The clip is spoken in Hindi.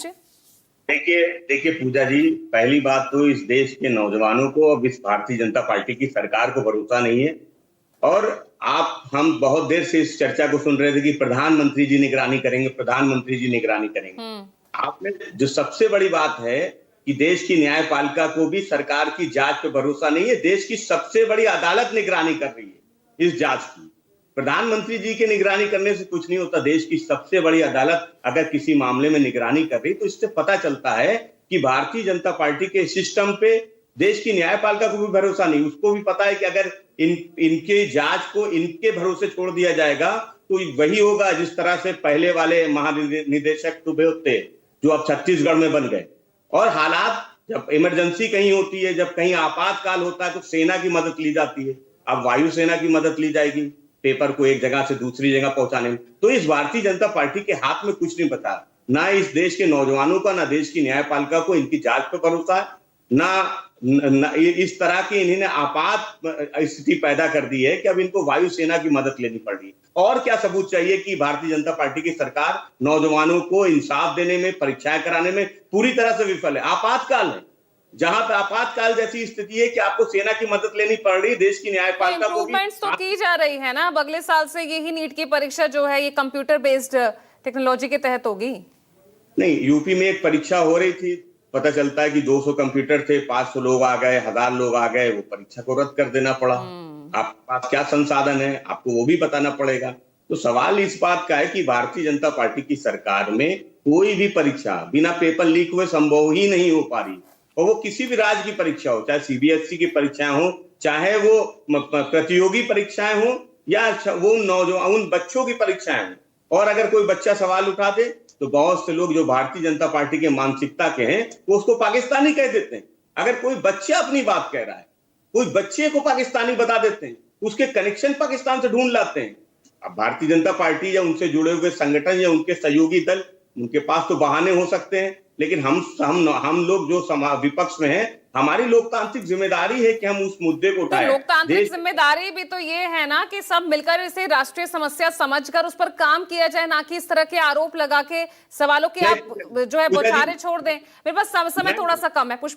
देखिए देखिए पूजा जी, पहली बात तो इस देश के नौजवानों को अब इस भारतीय जनता पार्टी की सरकार को भरोसा नहीं है। और आप हम बहुत देर से इस चर्चा को सुन रहे थे कि प्रधानमंत्री जी निगरानी करेंगे, प्रधानमंत्री जी निगरानी करेंगे। हम्म। आपने जो सबसे बड़ी बात है कि देश की न्यायपालिका को भी सरकार की जांच पे भरोसा नहीं है। देश की सबसे बड़ी अदालत निगरानी कर रही है इस जांच की। प्रधानमंत्री जी के निगरानी करने से कुछ नहीं होता। देश की सबसे बड़ी अदालत अगर किसी मामले में निगरानी कर रही तो इससे पता चलता है कि भारतीय जनता पार्टी के सिस्टम पे देश की न्यायपालिका को भी भरोसा नहीं। उसको भी पता है कि अगर इनके जांच को इनके भरोसे छोड़ दिया जाएगा तो वही होगा जिस तरह से पहले वाले महानिदेशक दुबे थे जो अब छत्तीसगढ़ में बन गए। और हालात जब इमरजेंसी कहीं होती है, जब कहीं आपातकाल होता है तो सेना की मदद ली जाती है। अब वायुसेना की मदद ली जाएगी पेपर को एक जगह से दूसरी जगह पहुंचाने में। तो इस भारतीय जनता पार्टी के हाथ में कुछ नहीं बचा। ना इस देश के नौजवानों का, ना देश की न्यायपालिका को इनकी जांच पर भरोसा है, ना इस तरह की इन्होंने आपात स्थिति पैदा कर दी है कि अब इनको वायुसेना की मदद लेनी पड़ रही है। और क्या सबूत चाहिए कि भारतीय जनता पार्टी की सरकार नौजवानों को इंसाफ देने में, परीक्षाएं कराने में पूरी तरह से विफल है। आपातकाल है, जहां पे आपातकाल जैसी स्थिति है कि आपको सेना की मदद लेनी पड़ रही है, देश की न्यायपालिका को भी। इम्प्रूवमेंट्स तो की जा रही है ना। अब अगले साल से यही नीट की परीक्षा जो है ये कंप्यूटर बेस्ड टेक्नोलॉजी के तहत होगी। नहीं, यूपी में एक परीक्षा हो रही थी, पता चलता है कि 200 कंप्यूटर थे, 500 लोग आ गए, 1000 लोग आ गए, वो परीक्षा को रद्द कर देना पड़ा। आपके पास क्या संसाधन है, आपको वो भी बताना पड़ेगा। तो सवाल इस बात का है कि भारतीय जनता पार्टी की सरकार में कोई भी परीक्षा बिना पेपर लीक हुए संभव ही नहीं हो पा रही। और वो किसी भी राज्य की परीक्षा हो, चाहे सीबीएसई की परीक्षाएं हो, चाहे वो प्रतियोगी परीक्षाएं हो, या वो नौजवान उन बच्चों की परीक्षाएं हो। और अगर कोई बच्चा सवाल उठा दे तो बहुत से लोग जो भारतीय जनता पार्टी के मानसिकता के हैं वो उसको पाकिस्तानी कह देते हैं। अगर कोई बच्चा अपनी बात कह रहा है, कोई बच्चे को पाकिस्तानी बता देते हैं, उसके कनेक्शन पाकिस्तान से ढूंढ लाते हैं। अब भारतीय जनता पार्टी या उनसे जुड़े हुए संगठन या उनके सहयोगी दल, उनके पास तो बहाने हो सकते हैं, लेकिन हम लोग जो विपक्ष में हैं, हमारी लोकतांत्रिक जिम्मेदारी है कि हम उस मुद्दे को उठाएं। तो लोकतांत्रिक जिम्मेदारी भी तो ये है ना कि सब मिलकर इसे राष्ट्रीय समस्या समझकर उस पर काम किया जाए, ना कि इस तरह के आरोप लगा के सवालों के आप जो है बौछारें छोड़ दें। मेरे पास समय थोड़ा सा कम है।